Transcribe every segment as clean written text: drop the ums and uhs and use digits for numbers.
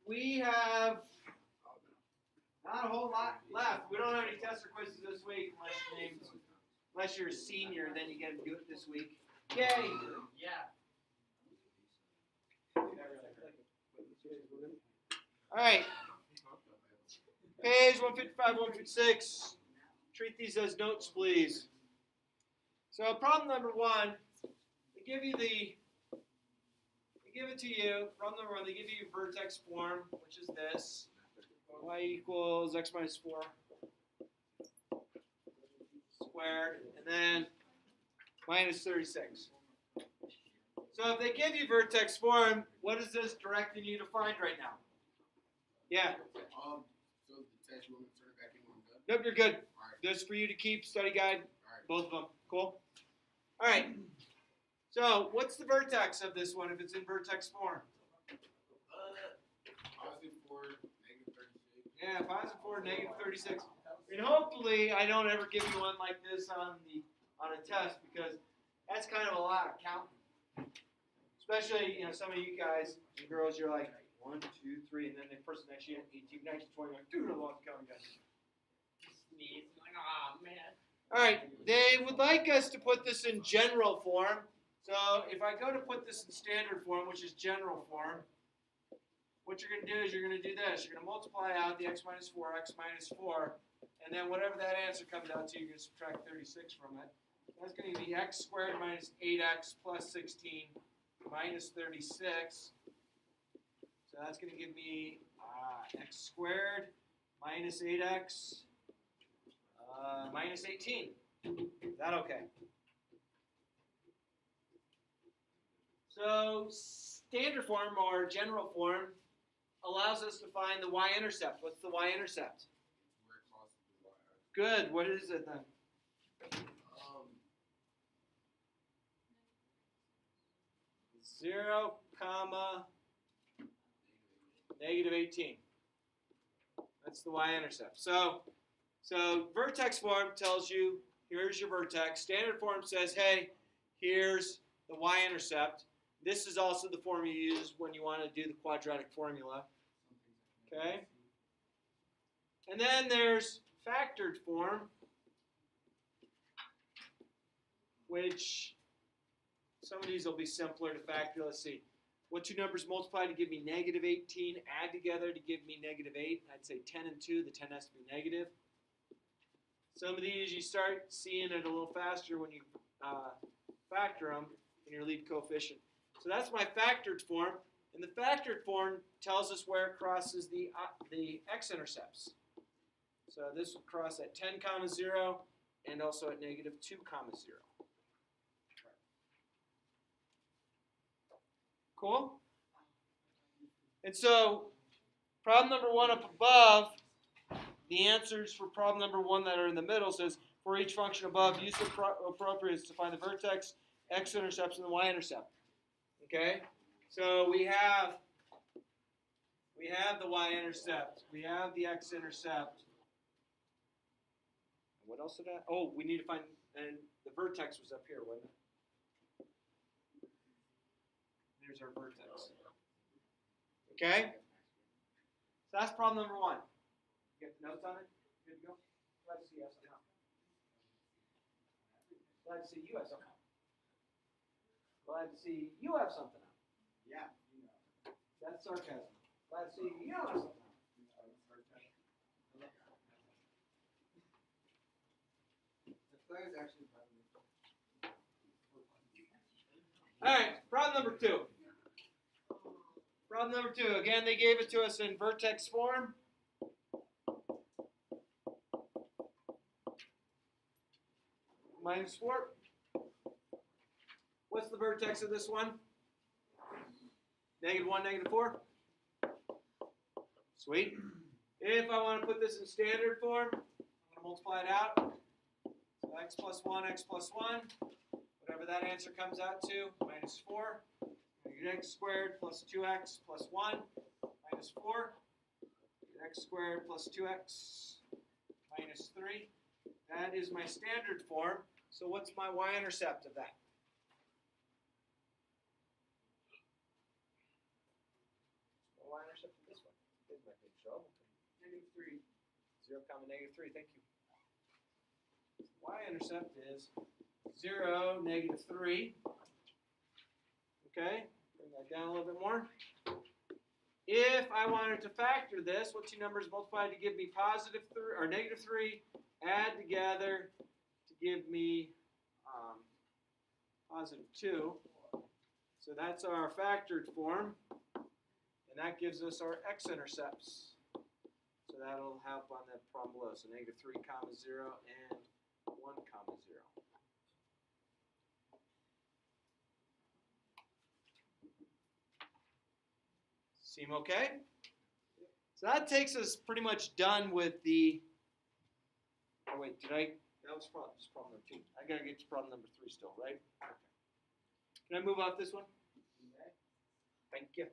we have not a whole lot left. We don't have any test or quizzes this week unless you're a senior, then you get to do it this week. Yay! Yeah. All right. Page 155, 156. Treat these as notes, please. So problem number 1, they give it to you. Problem number 1, they give you your vertex form, which is this. Y equals x minus 4 squared, and then minus 36. So if they give you vertex form, what is this directing you to find right now? Yeah. So the test, you want me to turn it back in when I'm done? Nope, you're good. All right. This for you to keep, study guide, All right. both of them. Cool? All right. So what's the vertex of this one if it's in vertex form? Positive 4, negative 36. Yeah, positive 4, negative 36. And hopefully I don't ever give you one like this on a test because that's kind of a lot of counting. Especially, some of you guys and girls, you're like 1, 2, 3, and then the person next to you, 18, 19, 20, like, dude, I lost counting guys. Sneeze. Like, oh man. All right, they would like us to put this in general form. So if I go to put this in standard form, which is general form, what you're going to do is you're going to do this. You're going to multiply out the x minus 4, and then whatever that answer comes out to, you're going to subtract 36 from it. That's going to be x squared minus 8x plus 16 minus 36. So that's going to give me x squared minus 8x minus 18. Is that okay? So standard form or general form allows us to find the y-intercept. What's the y-intercept? Where it crosses the y. Good. What is it then? Zero comma negative 18. That's the y-intercept. So vertex form tells you, here's your vertex. Standard form says, hey, here's the y-intercept. This is also the form you use when you want to do the quadratic formula. Okay? And then there's factored form, which some of these will be simpler to factor. Let's see. What two numbers multiply to give me negative 18, add together to give me negative 8. I'd say 10 and 2. The 10 has to be negative. Some of these you start seeing it a little faster when you factor them in your lead coefficient. So that's my factored form. And the factored form tells us where it crosses the x-intercepts. So this will cross at 10, 0 and also at negative 2, 0. Cool? And so problem number 1 up above, the answers for problem number 1 that are in the middle says, for each function above, use the appropriates to find the vertex, x-intercepts, and the y-intercept. Okay? So we have the y-intercept. We have the x-intercept. What else did I? Oh, we need to find, and the vertex was up here, wasn't it? There's our vertex. Okay? So that's problem number 1. You get the notes on it? Good to go? Glad to see you have something out. Glad to see you have something out. Glad to see you have something out. Yeah. That's sarcasm. Glad to see you have something out. All right, problem number 2. Problem number 2. Again, they gave it to us in vertex form. Minus 4. What's the vertex of this one? Negative 1, negative 4. Sweet. If I want to put this in standard form, I'm going to multiply it out. So x plus 1, whatever that answer comes out to, minus 4. X squared plus 2x plus 1 minus 4. X squared plus 2x minus 3. That is my standard form. So what's my y-intercept of that? Y-intercept of this one. trouble. -3. 0, -3. Thank you. Y-intercept is 0, -3. Okay, bring that down a little bit more. If I wanted to factor this, what two numbers multiply to give me +3 or -3, add together to give me +2. So that's our factored form, and that gives us our x-intercepts. So that'll help on that problem below. So -3, 0, and 1, 0. Seem okay? So that takes us pretty much done with the. Oh wait, that was problem number 2. I gotta get to problem number 3 still, right? Okay. Can I move off this one? Thank you.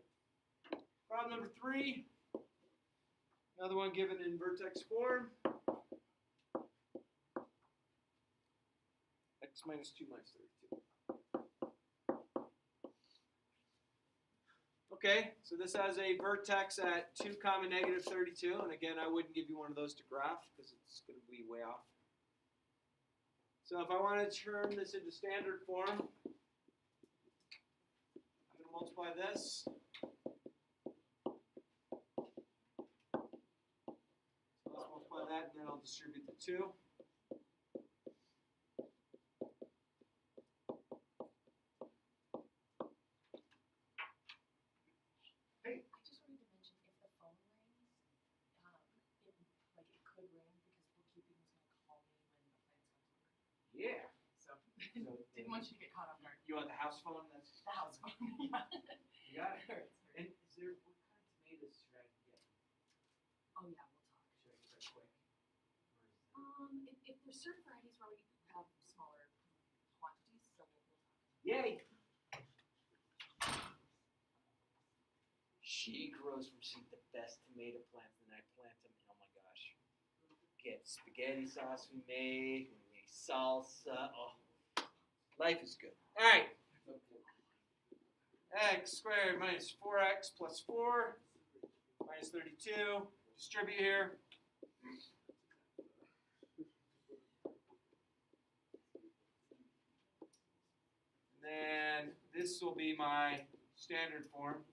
Problem number 3. Another one given in vertex form. X minus 2 minus 32. Okay, so this has a vertex at 2, -32, and again, I wouldn't give you one of those to graph because it's going to be way off. So if I want to turn this into standard form, I'm going to multiply this. So let's multiply that, and then I'll distribute the 2. Yeah. So, didn't want you to get caught off guard. You want the house phone? That's The house phone. Yeah. You got it. Hurts. And is there what kind of tomatoes should I get? Oh yeah, we'll talk. Should I get that quick? If there's certain varieties where we have smaller quantities, so we'll talk. Yay! She grows from seed the best tomato plants, and I plant them. And oh my gosh, get spaghetti sauce we make salsa. Oh, life is good. All right. X squared minus 4x plus 4 minus 32. Distribute here. And then this will be my standard form.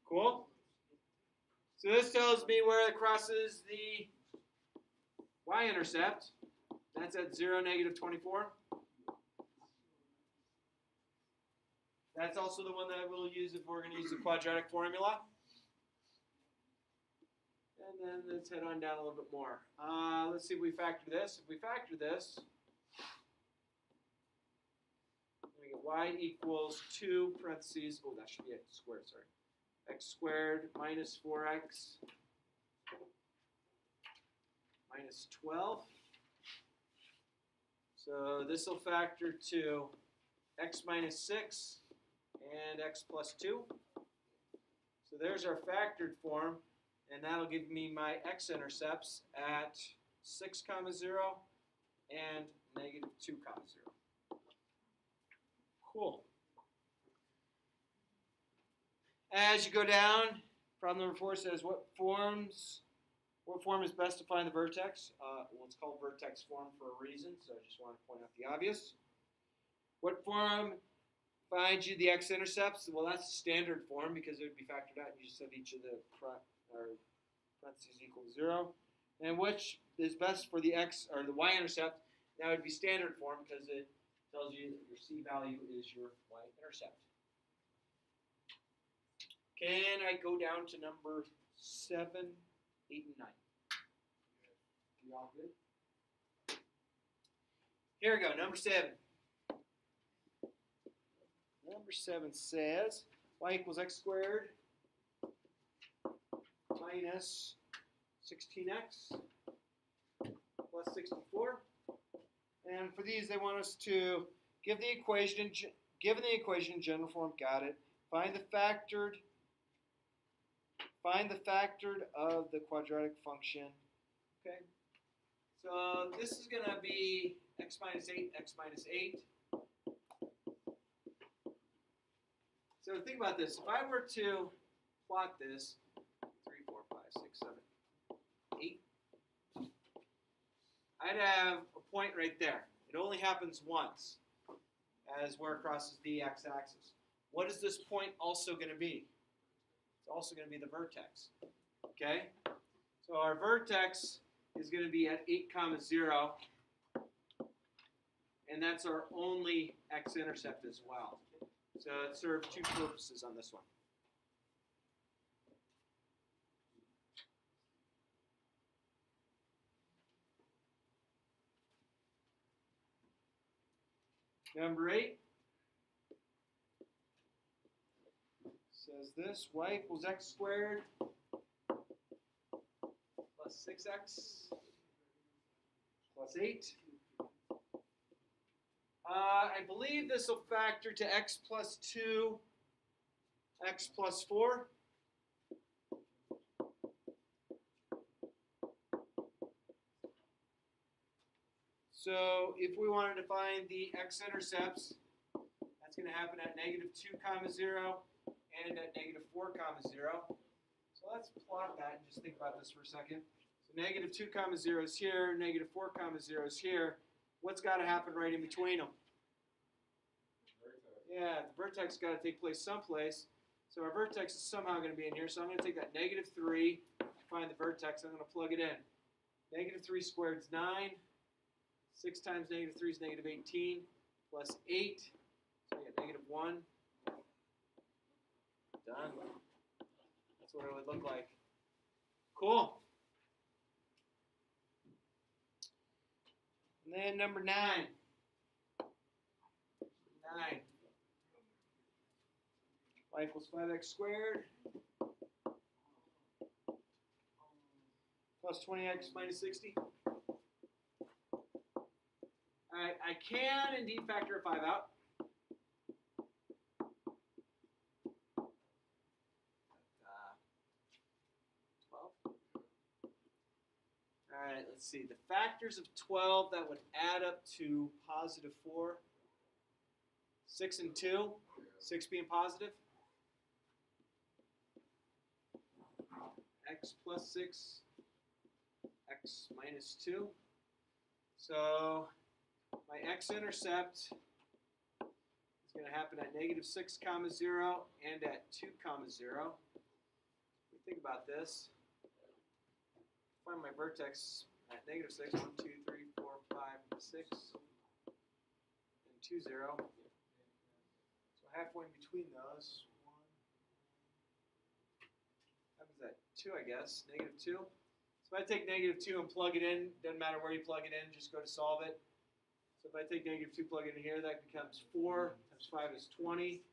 Cool? So this tells me where it crosses the y-intercept. That's at 0, -24. That's also the one that we'll use if we're going to use the quadratic formula. And then let's head on down a little bit more. Let's see if we factor this. If we factor this, we get y equals 2 parentheses. Oh, that should be x squared, sorry. X squared minus 4x minus 12. So this will factor to x minus 6 and x plus 2. So there's our factored form, and that'll give me my x-intercepts at 6, 0 and -2, 0. Cool. As you go down, problem number 4 says what form is best to find the vertex? Well, it's called vertex form for a reason, so I just want to point out the obvious. What form finds you the x-intercepts? Well, that's the standard form because it would be factored out, and you just have each of the parentheses equal 0. And which is best for the x or the y-intercept? That would be standard form because it tells you that your c value is your y-intercept. Can I go down to number 7, 8, and 9? You all good? Here we go, number 7. Number 7 says y equals x squared minus 16x plus 64. And for these, they want us to give the equation, given the equation in general form, got it. Find the factored of the quadratic function. Okay. So this is going to be x minus 8, x minus 8. So think about this. If I were to plot this, 3, 4, 5, 6, 7, 8, I'd have a point right there. It only happens once as where it crosses the x-axis. What is this point also going to be? It's also going to be the vertex. Okay? So our vertex is going to be at 8, 0, and that's our only x-intercept as well. So it serves two purposes on this one. Number 8 says this: y equals x squared plus 6x plus 8. I believe this will factor to x plus 2, x plus 4. So if we wanted to find the x-intercepts, that's going to happen at -2, 0 and at -4, 0. So let's plot that and just think about this for a second. So -2, 0 is here, -4, 0 is here. What's got to happen right in between them? Yeah, the vertex got to take place someplace. So our vertex is somehow going to be in here. So I'm going to take that -3, find the vertex. I'm going to plug it in. -3 squared is 9. 6 times -3 is -18, plus 8. So I get -1. Done. That's what it would look like. Cool. And then number 9. 9. Y equals 5x squared plus 20x minus 60. I can indeed factor a 5 out. All right, let's see. The factors of 12 that would add up to +4. 6 and 2. 6 being positive. X plus 6. X minus 2. So my x-intercept is going to happen at -6, 0 and at 2, 0. Let me think about this. Find my vertex at -6, 1, 2, 3, 4, 5, 6, and 2, 0. So halfway in between those, 1, how is that? 2, I guess. -2. So if I take -2 and plug it in, doesn't matter where you plug it in, just go to solve it. So if I take -2, plug it in here, that becomes 4 times 5 is 20,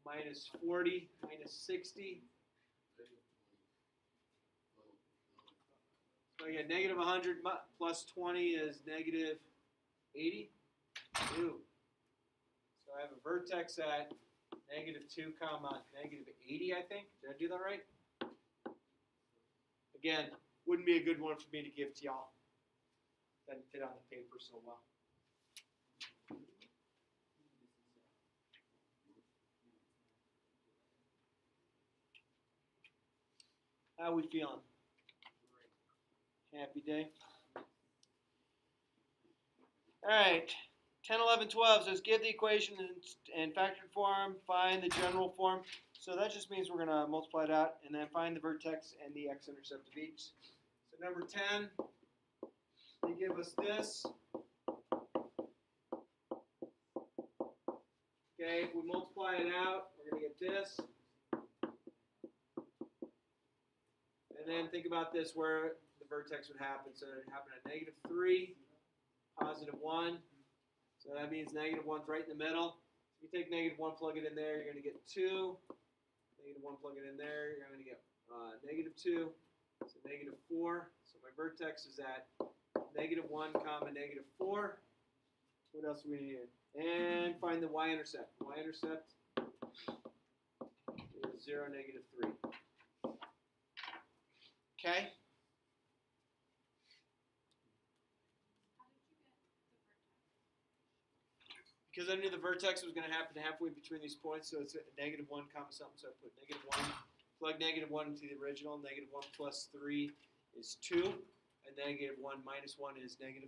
minus 40, minus 60. So I get -100 plus 20 is -80. Ooh. So I have a vertex at -2, -80, I think. Did I do that right? Again, wouldn't be a good one for me to give to y'all. Doesn't fit on the paper so well. How we feeling? Happy day? All right. 10, 11, 12 says give the equation in factored form, find the general form. So that just means we're going to multiply it out and then find the vertex and the x-intercept of each. So number 10, they give us this. Okay, if we multiply it out, we're going to get this. And then think about this, where the vertex would happen. So it would happen at -3, +1. So that means -1's right in the middle. If you take -1, plug it in there, you're going to get 2. -1, plug it in there, you're going to get -2. So -4. So my vertex is at -1, -4. What else do we need? And find the y-intercept. Y-intercept is 0, -3. Okay? because I knew the vertex was going to happen halfway between these points, so it's a -1 comma something, so I put -1. Plug -1 into the original. -1 plus 3 is 2, and -1 minus 1 is -2, and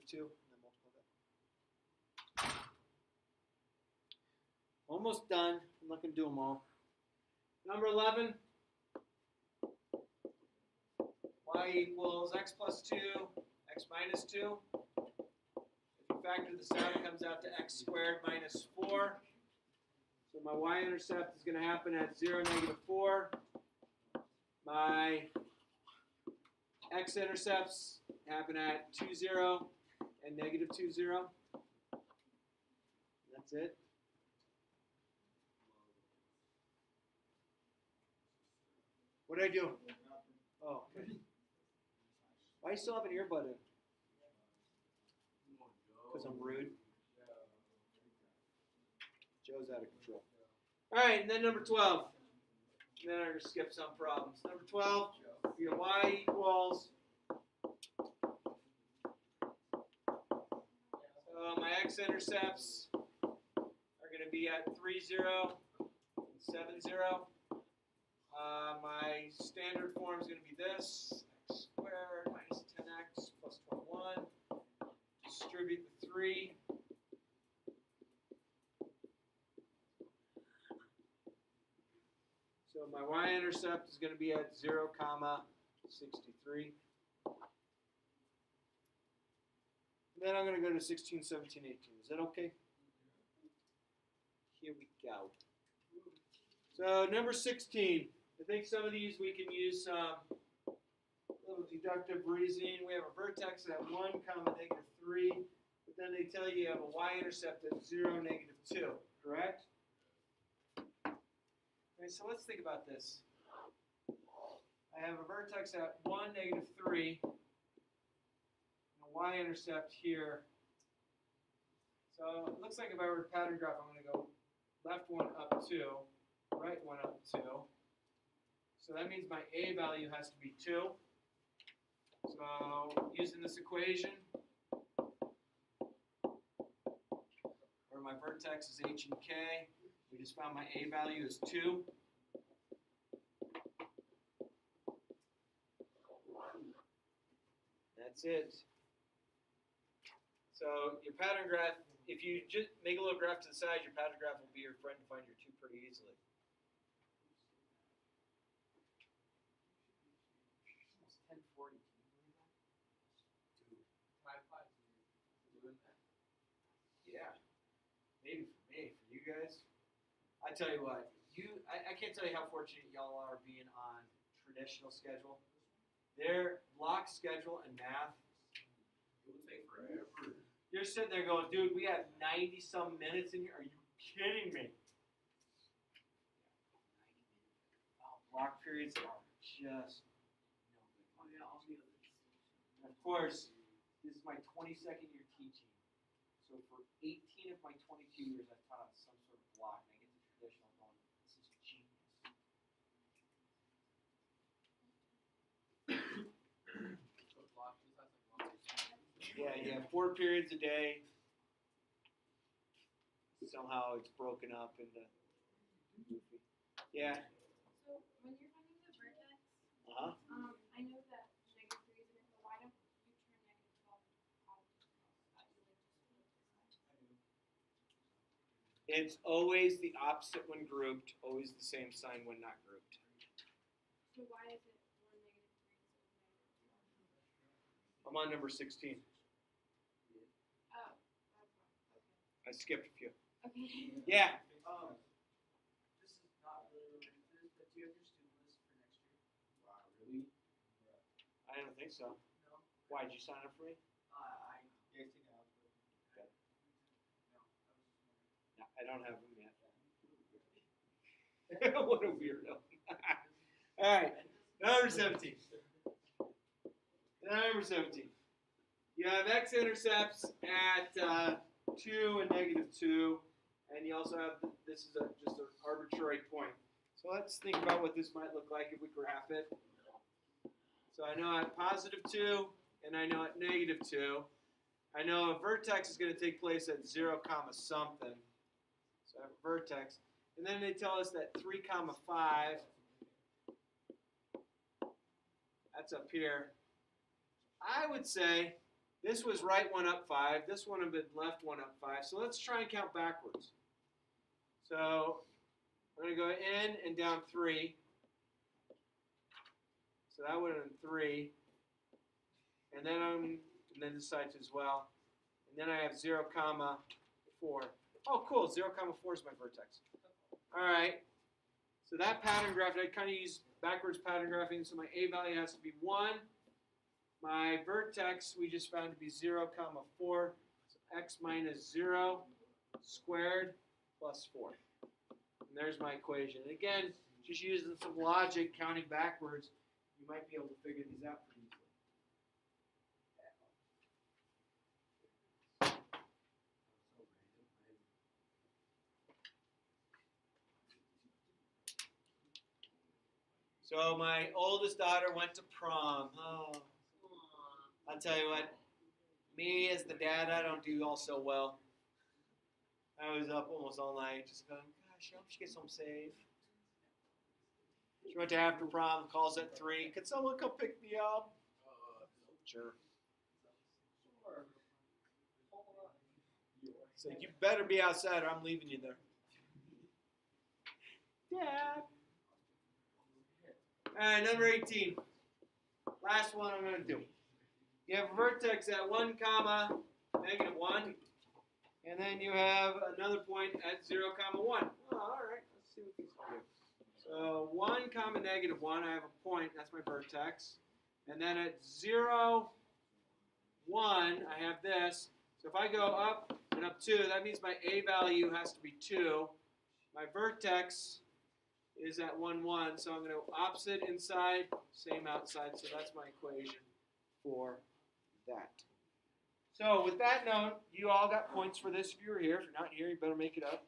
then multiply that. Almost done. I'm not going to do them all. Number 11. Y equals x plus 2, x minus 2. If you factor this out, it comes out to x squared minus 4. So my y-intercept is going to happen at 0, -4. My x-intercepts happen at 2, 0, and -2, 0. That's it. What did I do? Oh, okay. Why do you still have an earbud in? Because I'm rude. Joe's out of control. All right, and then number 12. And then I'm going to skip some problems. Number 12, you get y equals. So my x-intercepts are going to be at 3, 0, and 7, 0. My standard form is going to be this. X squared minus 10x plus 21. Distribute the 3. So my y-intercept is going to be at 0, 63. And then I'm going to go to 16, 17, 18. Is that okay? Here we go. So number 16. I think some of these we can use some little deductive reasoning. We have a vertex at 1, -3. But then they tell you have a y-intercept at 0, -2. Correct? Okay, so let's think about this. I have a vertex at 1, -3, and a y-intercept here. So it looks like if I were to pattern graph, I'm going to go left 1 up 2, right 1 up 2. So that means my a value has to be 2. So using this equation, where my vertex is h and k, we just found my a value is 2. That's it. So your pattern graph, if you just make a little graph to the side, your pattern graph will be your friend to find your 2 pretty easily. It's 10:40. Can you believe that? Dude. Yeah. Maybe for me, for you guys. I tell you what, I can't tell you how fortunate y'all are being on traditional schedule. Their block schedule and math, It would take forever. you're sitting there going, dude, we have 90-some minutes in here. Are you kidding me? Oh, block periods are just no good. And of course, this is my 22nd year teaching. So for 18 of my 22 years, I've taught on some sort of block, and I get to traditional going, this is genius. Yeah, you have 4 periods a day. Somehow it's broken up into goofy. Yeah. So when you're finding the vertex, Uh-huh. I know that -3 is in it, but why don't you turn -12 into positive? It's always the opposite when grouped, always the same sign when not grouped. So why is it 1 -3 I'm on number 16. Oh, that's why. I skipped a few. Okay. Yeah. This is not really related to this, but do you have your student list for next year? Wow, really? I don't think so. No? Why, did you sign up for me? I guessed it out. Okay. No, I was just wondering. No, I don't have them yet. What a weirdo. All right, number 17. Number 17. You have x-intercepts at 2 and -2, and you also have, this is just an arbitrary point. So let's think about what this might look like if we graph it. So I know at +2, and I know at -2. I know a vertex is going to take place at 0, something. So I have a vertex. And then they tell us that 3, 5, that's up here. I would say this was right 1 up 5. This one would have been left 1 up 5. So let's try and count backwards. So I'm going to go in and down 3. So that would have been 3. And then this side as well. And then I have 0, 4. Oh, cool. 0, 4 is my vertex. All right. So that pattern graph, I kind of use backwards pattern graphing. So my A value has to be 1. My vertex we just found to be 0, 4. So x minus 0 squared plus 4. And there's my equation. And again, just using some logic, counting backwards, you might be able to figure these out pretty easily. So my oldest daughter went to prom. Oh, I'll tell you what, me as the dad, I don't do all so well. I was up almost all night just going, gosh, I hope she gets home safe. She went to after prom, calls at 3. Could someone come pick me up? Sure. So you better be outside or I'm leaving you there. Dad. All right, number 18. Last one I'm going to do. You have a vertex at 1, negative 1. And then you have another point at 0, 1. Oh, all right, let's see what these do. So 1, negative 1, I have a point. That's my vertex. And then at 0, 1, I have this. So if I go up and up 2, that means my A value has to be 2. My vertex is at 1, 1. So I'm going to opposite inside, same outside. So that's my equation for that. So with that note, you all got points for this if you were here. If you're not here, you better make it up.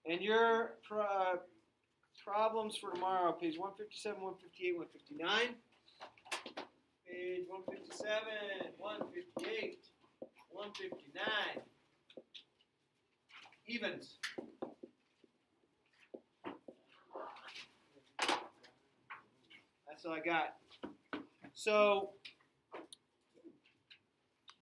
And your problems for tomorrow, page 157, 158, 159. Page 157, 158, 159. Evens. That's all I got. So